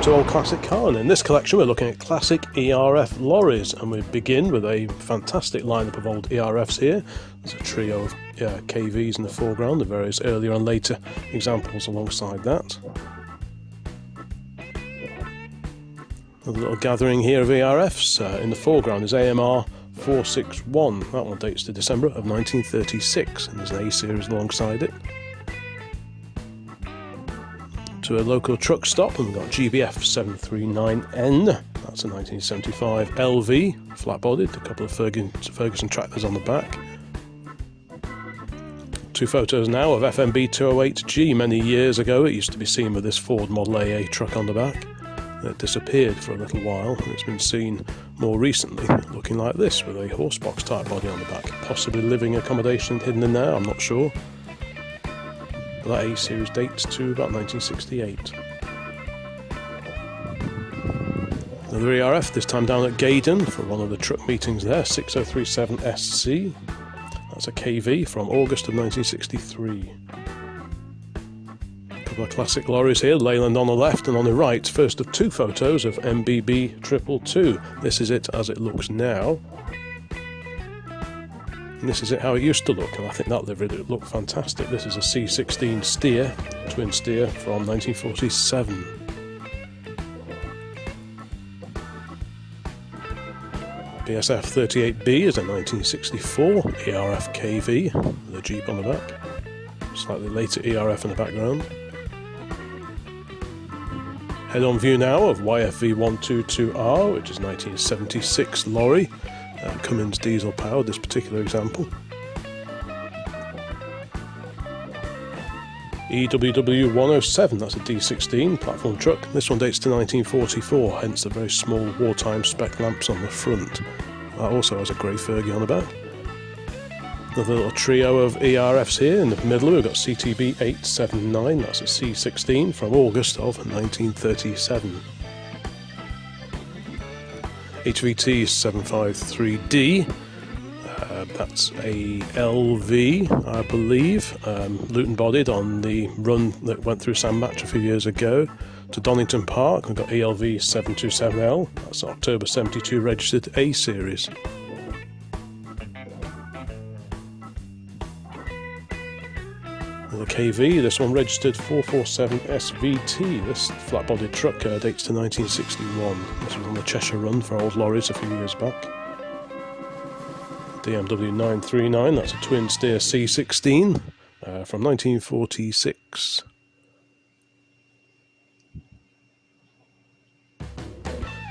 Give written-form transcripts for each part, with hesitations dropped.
welcome to Old Classic Car, and in this collection we're looking at classic ERF lorries, and we begin with a fantastic lineup of old ERFs here. There's a trio of KVs in the foreground, the various earlier and later examples alongside that. A little gathering here of ERFs. In the foreground is AMR 461, that one dates to December of 1936, and there's an A series alongside it. To a local truck stop, and we've got GBF 739N, that's a 1975 LV, flat-bodied, a couple of Ferguson tractors on the back. Two photos now of FMB 208G. Many years ago it used to be seen with this Ford Model AA truck on the back. It disappeared for a little while, and it's been seen more recently looking like this with a horsebox type body on the back, possibly living accommodation hidden in there, I'm not sure. That A series dates to about 1968. Another ERF, this time down at Gaydon for one of the truck meetings there, 6037SC. That's a KV from August of 1963. A couple of classic lorries here, Leyland on the left and on the right, first of two photos of MBB 222. This is it as it looks now. And this is it how it used to look, and I think that livery looked fantastic. This is a C16 steer, twin steer from 1947. BSF 38B is a 1964 ERF KV with a Jeep on the back. Slightly later ERF in the background. Head-on view now of YFV 122R, which is 1976 lorry. Cummins diesel powered, this particular example. EWW 107, that's a D16 platform truck. This one dates to 1944, hence the very small wartime spec lamps on the front. That also has a grey Fergie on the back. Another little trio of ERFs here. In the middle we've got CTB 879, that's a C16 from August of 1937. HVT 753D, that's a LV, I believe, Luton bodied on the run that went through Sandbach a few years ago. To Donington Park, we've got ELV 727L, that's October 72 registered A series. The KV, this one registered 447 SVT. This flat-bodied truck dates to 1961. This was on the Cheshire Run for old lorries a few years back. DMW 939, that's a twin steer C16 from 1946.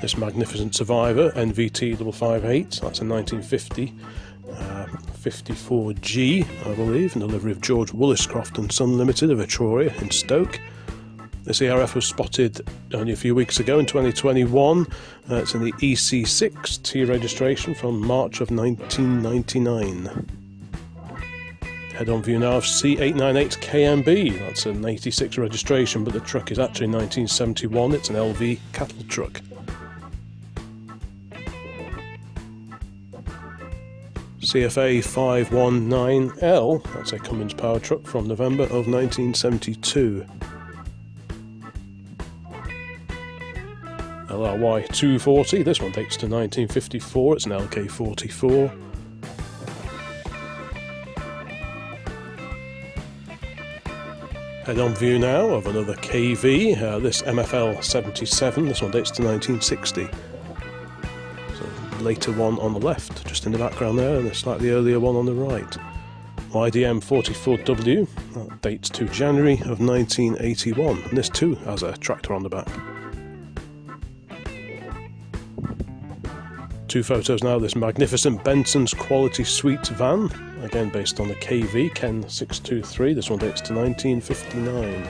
This magnificent Survivor NVT 558, that's a 1950 54G, I believe, in the livery of George Williscroft and Son Limited of Etruria in Stoke. This ERF was spotted only a few weeks ago in 2021. It's in the EC6 T registration from March of 1999. Head-on view now of C898KMB. That's an 86 registration, but the truck is actually 1971. It's an LV cattle truck. CFA 519L, that's a Cummins power truck from November of 1972. LRY 240, this one dates to 1954, it's an LK44. Head-on view now of another KV, this MFL 77, this one dates to 1960. Later one on the left, just in the background there, and a slightly earlier one on the right. YDM 44W, that dates to January of 1981, and this too has a tractor on the back. Two photos now of this magnificent Benson's Quality Suite van, again based on the KV Ken 623, this one dates to 1959.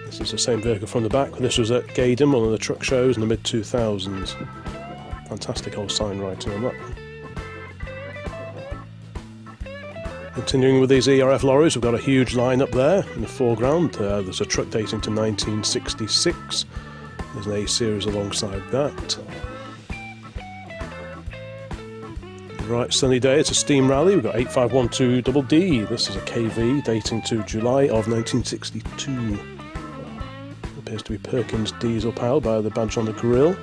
This is the same vehicle from the back. This was at Gaydon, one of the truck shows in the mid-2000s. Fantastic old sign writing on that one. Continuing with these ERF lorries, we've got a huge lineup there in the foreground. There's a truck dating to 1966. There's an A series alongside that. Right, sunny day, it's a steam rally. We've got 8512DD. This is a KV dating to July of 1962. appears to be Perkins diesel powered by the badge on the grille.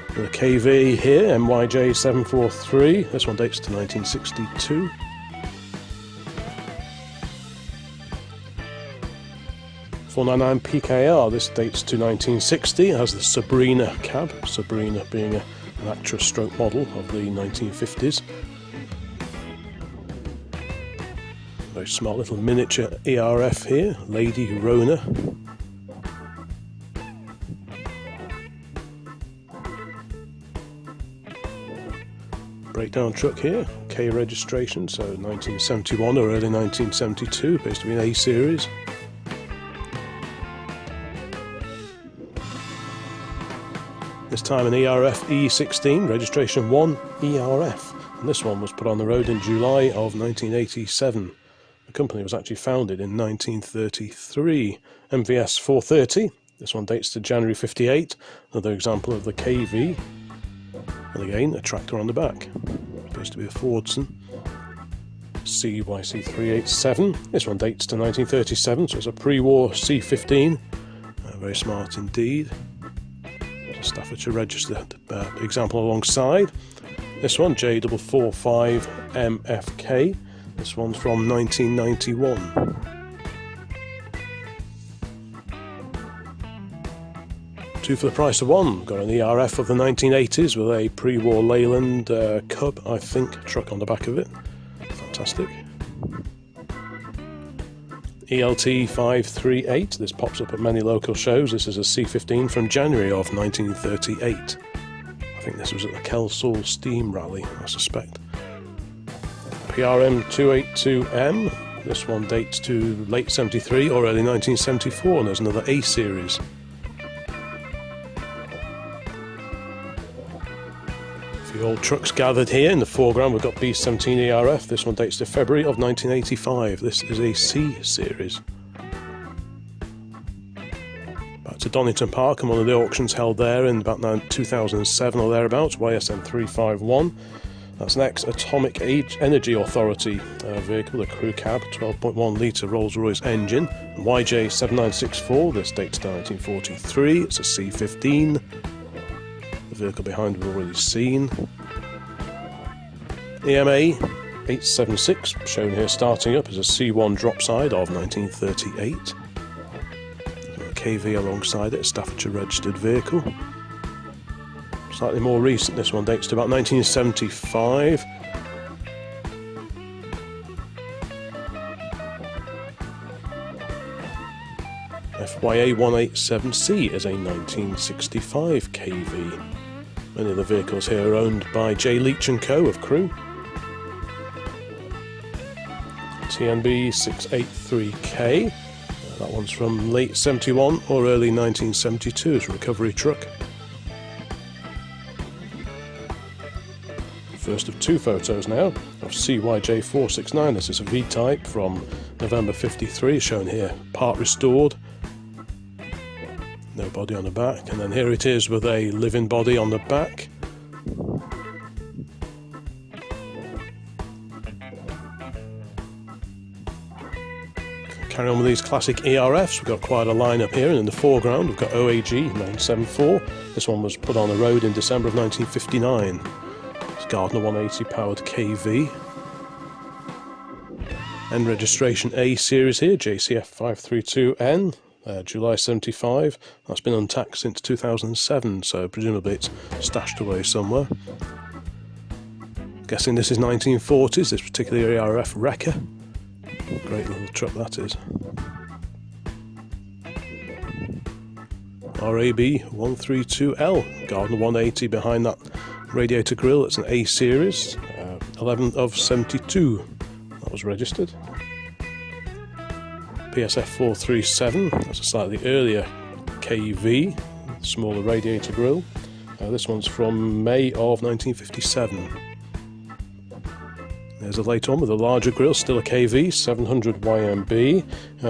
With a KV here, MYJ743, this one dates to 1962. .499 PKR, this dates to 1960, it has the Sabrina cab, Sabrina being an actress stroke model of the 1950s. Very smart little miniature ERF here, Lady Rona. Breakdown truck here, K registration, so 1971 or early 1972, appears to be an A series. This time an ERF E16, registration 1 ERF, and this one was put on the road in July of 1987. The company was actually founded in 1933. MVS 430, this one dates to January 58, another example of the KV, and again a tractor on the back, appears to be a Foden. CYC 387, this one dates to 1937, so it's a pre-war C15, very smart indeed. Staffordshire registered example alongside. This one J445MFK, this one's from 1991. Two for the price of one. Got an ERF of the 1980s with a pre-war Leyland Cub, I think, truck on the back of it. Fantastic. ELT 538, this pops up at many local shows. This is a C15 from January of 1938. I think this was at the Kelsall Steam Rally, I suspect. PRM 282M, this one dates to late 73 or early 1974, and there's another A series. A few old trucks gathered here. In the foreground we've got B17 ERF, this one dates to February of 1985. This is a C series. Back to Donington Park and one of the auctions held there in about 2007 or thereabouts, YSM 351. That's an ex-Atomic Energy Authority vehicle, a crew cab, 12.1 litre Rolls-Royce engine, and YJ7964, this dates to 1943, it's a C15. The vehicle behind we've already seen. EMA 876, shown here starting up as a C1 dropside of 1938. A KV alongside it, a Staffordshire registered vehicle. Slightly more recent, this one dates to about 1975. FYA 187C is a 1965 KV. Many of the vehicles here are owned by J. Leach & Co. of Crewe. TNB 683K, that one's from late 71 or early 1972, it's a recovery truck. First of two photos now of CYJ469, this is a V-type from November 53, shown here, part restored. No body on the back, and then here it is with a living body on the back. Carry on with these classic ERFs, we've got quite a lineup here, and in the foreground we've got OAG 974. This one was put on the road in December of 1959. It's Gardner 180 powered KV. And registration A series here, JCF 532N. July 75, that's been untaxed since 2007, so presumably it's stashed away somewhere. Guessing this is 1940s, this particular ERF Wrecker. Great little truck that is. RAB 132L, Gardner 180 behind that radiator grille, it's an A series, 11 of 72, that was registered. PSF 437, that's a slightly earlier KV, smaller radiator grille. This one's from May of 1957. There's a late one with a larger grille, still a KV, 700 YMB.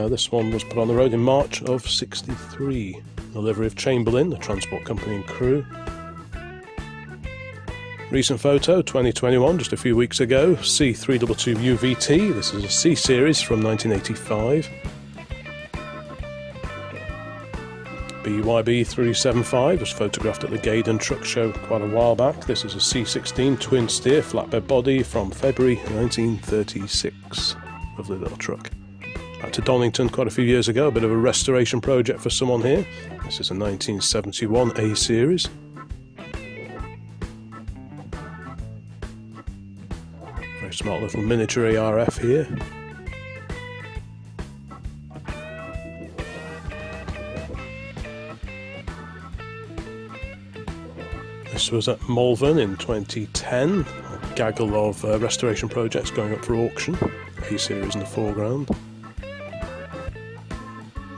This one was put on the road in March of 63. The livery of Chamberlain, the transport company in Crewe. Recent photo, 2021, just a few weeks ago, C322 UVT, this is a C series from 1985. BYB 375 was photographed at the Gaydon Truck Show quite a while back. This is a C16 twin steer flatbed body from February 1936. Lovely little truck. Back to Donington quite a few years ago, a bit of a restoration project for someone here. This is a 1971 A series. Very smart little miniature ERF here. This was at Malvern in 2010. A gaggle of restoration projects going up for auction. A series in the foreground.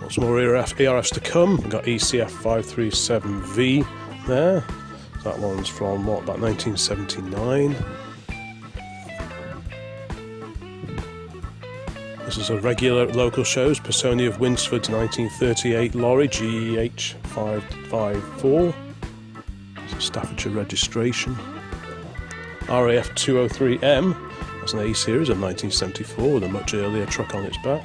Lots more ERFs to come. We've got ECF 537V there. That one's from what, about 1979. This is a regular at local shows. Personae of Winsford's 1938 lorry GH 554. Staffordshire registration. RAF 203M, that's an A series of 1974 with a much earlier truck on its back.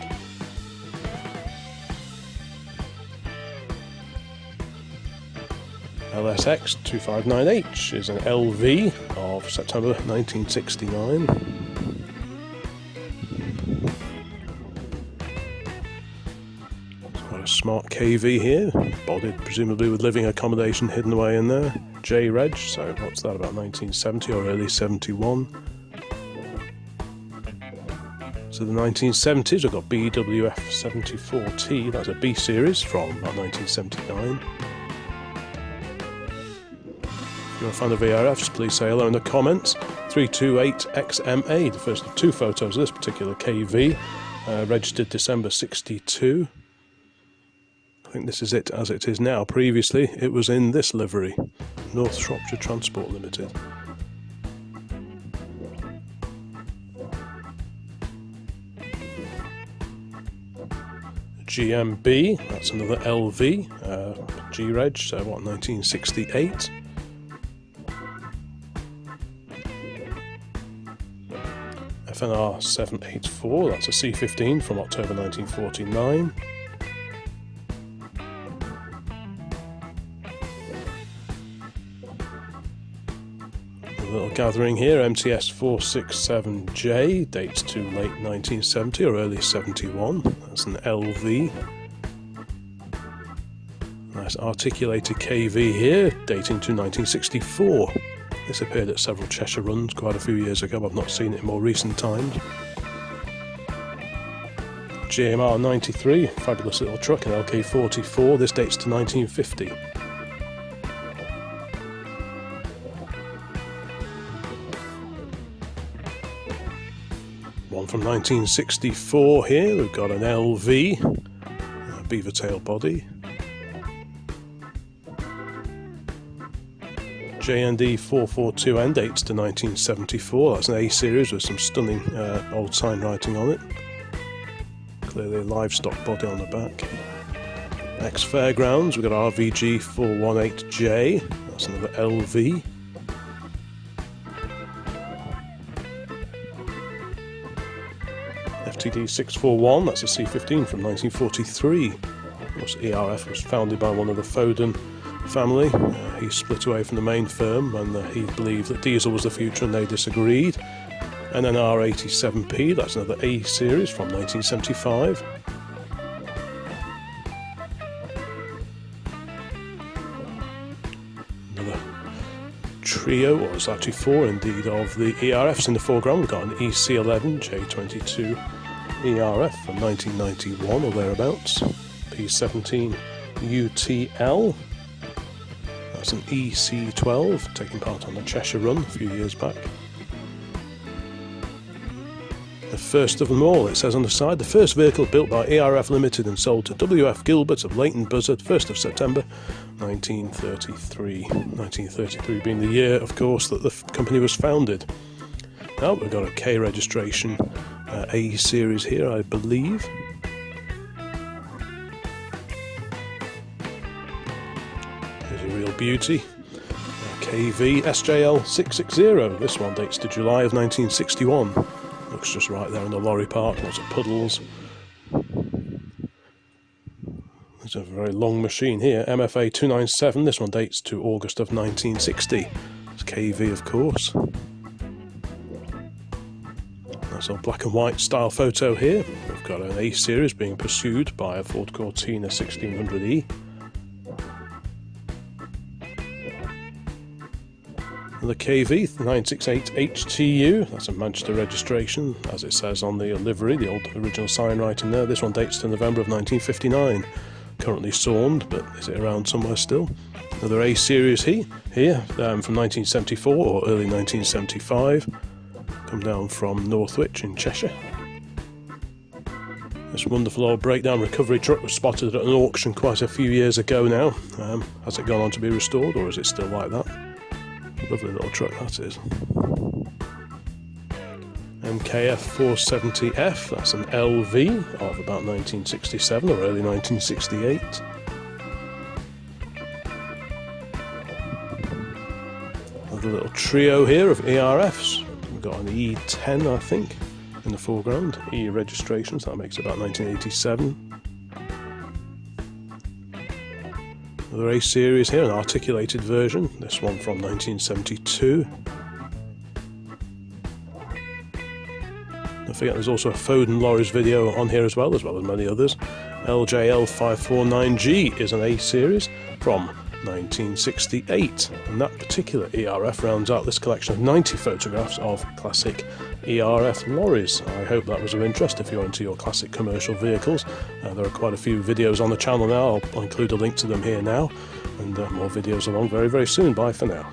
LSX 259H is an LV of September 1969. Quite a smart KV here, bodied presumably with living accommodation hidden away in there. J-Reg, so what's that, about 1970 or early 71. So the 1970s, we've got BWF 74T, that's a B series from about 1979. If you're a fan of ERFs, please say hello in the comments. 328XMA, the first of two photos of this particular KV, registered December 62. I think this is it as it is now. Previously it was in this livery, North Shropshire Transport Limited. GMB, that's another LV, G-Reg, so what, 1968. FNR 784, that's a C15 from October 1949. Little gathering here, MTS 467J, dates to late 1970 or early 71. That's an LV. Nice articulated KV here, dating to 1964. This appeared at several Cheshire runs quite a few years ago, but I've not seen it in more recent times. GMR 93, fabulous little truck, an LK44. This dates to 1950. One from 1964 here, we've got an LV, beaver tail body. JND 442N dates to 1974, that's an A series with some stunning old sign writing on it. Clearly a livestock body on the back. Ex Fairgrounds, we've got RVG 418J, that's another LV. FTD 641, that's a C15 from 1943. Of course, ERF was founded by one of the Foden family. He split away from the main firm when he believed that diesel was the future and they disagreed. And then R87P, that's another A series from 1975. Another trio, or it's actually four indeed, of the ERFs in the foreground. We've got an EC11 J22 ERF from 1991 or thereabouts. P17 UTL. That's an EC12 taking part on the Cheshire Run a few years back. The first of them all, it says on the side, the first vehicle built by ERF Limited and sold to WF Gilbert of Leighton Buzzard, 1st of September 1933. 1933 being the year, of course, that the company was founded. Now we've got a K registration A series here, I believe. There's a real beauty. KV SJL 660. This one dates to July of 1961. Looks just right there in the lorry park, lots of puddles. There's a very long machine here, MFA 297. This one dates to August of 1960. It's KV, of course. That's our black and white style photo here. We've got an A series being pursued by a Ford Cortina 1600E. The KV 968 HTU, that's a Manchester registration, as it says on the livery, the old original sign writing there. This one dates to November of 1959. Currently sawned, but is it around somewhere still? Another A series here from 1974 or early 1975. Come down from Northwich in Cheshire. This wonderful old breakdown recovery truck was spotted at an auction quite a few years ago now. Has it gone on to be restored, or is it still like that? Lovely little truck that is. MKF 470F, that's an LV of about 1967 or early 1968. Another little trio here of ERFs. We've got an E10, I think, in the foreground. E registrations, that makes it about 1987. Another A series here, an articulated version, this one from 1972. Don't forget there's also a Foden lorries video on here as well as many others. LJL549G is an A series from 1968, and that particular ERF rounds out this collection of 90 photographs of classic ERF lorries. I hope that was of interest if you're into your classic commercial vehicles. There are quite a few videos on the channel now. I'll include a link to them here now, and more videos along very, very soon. Bye for now.